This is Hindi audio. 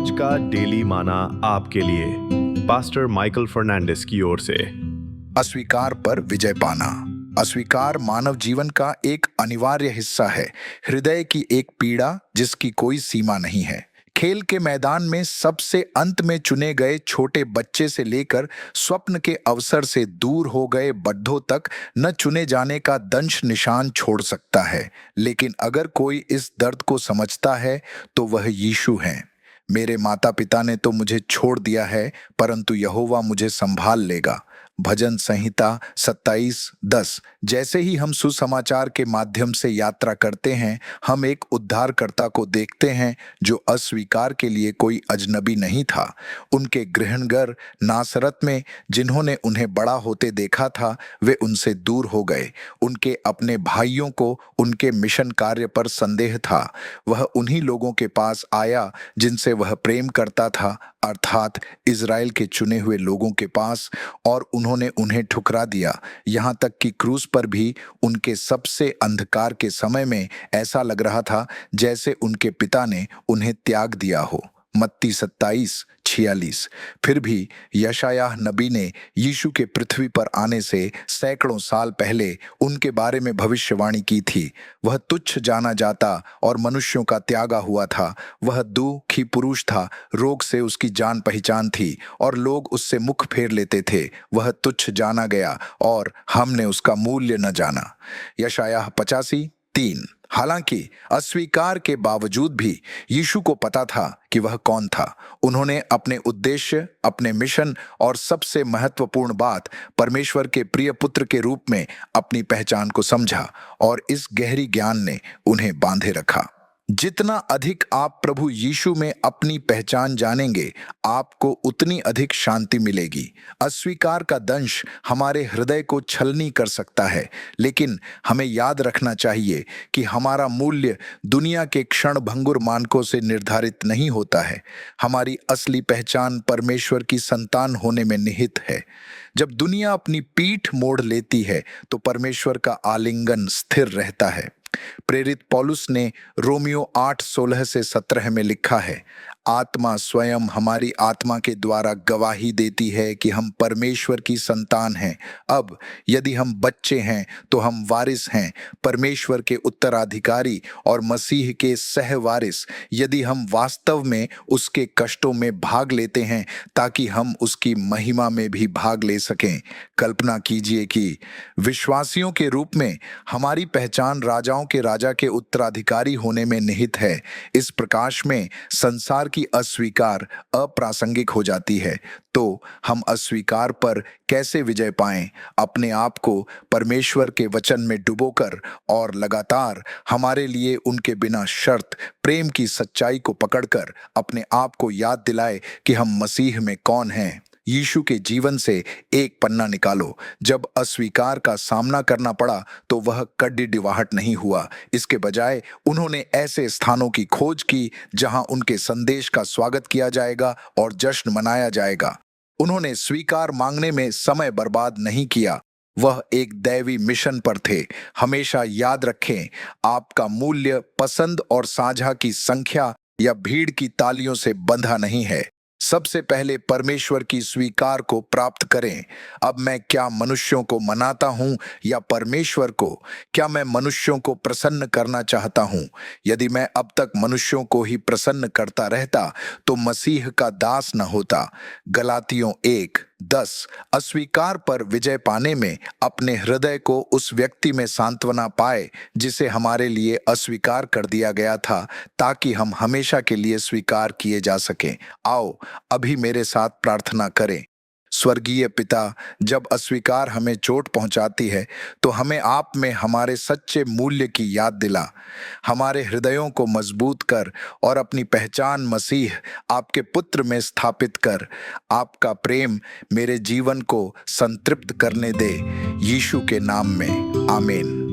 आज का डेली माना आपके लिए पास्टर माइकल फर्नांडिस की ओर से। अस्वीकार पर विजय पाना। अस्वीकार मानव जीवन का एक अनिवार्य हिस्सा है, हृदय की एक पीड़ा जिसकी कोई सीमा नहीं है। खेल के मैदान में सबसे अंत में चुने गए छोटे बच्चे से लेकर स्वप्न के अवसर से दूर हो गए बड्ढों तक न चुने जाने का दंश निशान छोड़ सकता है। लेकिन अगर कोई इस दर्द को समझता है तो वह यीशु है। मेरे माता पिता ने तो मुझे छोड़ दिया है, परंतु यहोवा मुझे संभाल लेगा। भजन संहिता 27:10। जैसे ही हम सुसमाचार के माध्यम से यात्रा करते हैं, हम एक उद्धारकर्ता को देखते हैं जो अस्वीकार के लिए कोई अजनबी नहीं था। उनके गृहनगर नासरत में जिन्होंने उन्हें बड़ा होते देखा था, वे उनसे दूर हो गए। उनके अपने भाइयों को उनके मिशन कार्य पर संदेह था। वह उन्हीं लोगों के पास आया जिनसे वह प्रेम करता था, अर्थात इज़राइल के चुने हुए लोगों के पास, और उन्होंने उन्हें ठुकरा दिया। यहाँ तक कि क्रूस पर भी उनके सबसे अंधकार के समय में ऐसा लग रहा था जैसे उनके पिता ने उन्हें त्याग दिया हो। मत्ती 27:46। फिर भी यशायाह नबी ने यीशु के पृथ्वी पर आने से सैकड़ों साल पहले उनके बारे में भविष्यवाणी की थी। वह तुच्छ जाना जाता और मनुष्यों का त्यागा हुआ था। वह दुखी पुरुष था, रोग से उसकी जान पहचान थी और लोग उससे मुख फेर लेते थे। वह तुच्छ जाना गया और हमने उसका मूल्य न जाना। यशायाह 85:3। हालांकि अस्वीकार के बावजूद भी यीशु को पता था कि वह कौन था। उन्होंने अपने उद्देश्य, अपने मिशन और सबसे महत्वपूर्ण बात, परमेश्वर के प्रिय पुत्र के रूप में अपनी पहचान को समझा, और इस गहरी ज्ञान ने उन्हें बांधे रखा। जितना अधिक आप प्रभु यीशु में अपनी पहचान जानेंगे, आपको उतनी अधिक शांति मिलेगी। अस्वीकार का दंश हमारे हृदय को छलनी कर सकता है, लेकिन हमें याद रखना चाहिए कि हमारा मूल्य दुनिया के क्षण भंगुर मानकों से निर्धारित नहीं होता है। हमारी असली पहचान परमेश्वर की संतान होने में निहित है। जब दुनिया अपनी पीठ मोड़ लेती है तो परमेश्वर का आलिंगन स्थिर रहता है। प्रेरित पौलुस ने रोमियो 8:16-17 में लिखा है, आत्मा स्वयं हमारी आत्मा के द्वारा गवाही देती है कि हम परमेश्वर की संतान हैं। अब यदि हम बच्चे हैं तो हम वारिस हैं, परमेश्वर के उत्तराधिकारी और मसीह के सहवारिस, यदि हम वास्तव में उसके कष्टों में भाग लेते हैं ताकि हम उसकी महिमा में भी भाग ले सकें। कल्पना कीजिए कि विश्वासियों के रूप में हमारी पहचान राजाओं के राजा के उत्तराधिकारी होने में निहित है। इस प्रकाश में संसार की अस्वीकार अप्रासंगिक हो जाती है। तो हम अस्वीकार पर कैसे विजय पाएं? अपने आप को परमेश्वर के वचन में डुबोकर और लगातार हमारे लिए उनके बिना शर्त प्रेम की सच्चाई को पकड़कर अपने आप को याद दिलाए कि हम मसीह में कौन हैं। यीशु के जीवन से एक पन्ना निकालो। जब अस्वीकार का सामना करना पड़ा तो वह कड्डी डिवाहट नहीं हुआ। इसके बजाय उन्होंने ऐसे स्थानों की खोज की जहां उनके संदेश का स्वागत किया जाएगा और जश्न मनाया जाएगा। उन्होंने स्वीकार मांगने में समय बर्बाद नहीं किया। वह एक दैवी मिशन पर थे। हमेशा याद रखें, आपका मूल्य पसंद और साझा की संख्या या भीड़ की तालियों से बंधा नहीं है। सबसे पहले परमेश्वर की स्वीकार को प्राप्त करें। अब मैं क्या मनुष्यों को मनाता हूं या परमेश्वर को? क्या मैं मनुष्यों को प्रसन्न करना चाहता हूं? यदि मैं अब तक मनुष्यों को ही प्रसन्न करता रहता तो मसीह का दास न होता। गलातियों 1:10। अस्वीकार पर विजय पाने में अपने हृदय को उस व्यक्ति में सांत्वना पाए जिसे हमारे लिए अस्वीकार कर दिया गया था, ताकि हम हमेशा के लिए स्वीकार किए जा सकें। आओ अभी मेरे साथ प्रार्थना करें। स्वर्गीय पिता, जब अस्वीकार हमें चोट पहुंचाती है तो हमें आप में हमारे सच्चे मूल्य की याद दिला। हमारे हृदयों को मजबूत कर और अपनी पहचान मसीह आपके पुत्र में स्थापित कर। आपका प्रेम मेरे जीवन को संतृप्त करने दे। यीशु के नाम में, आमीन।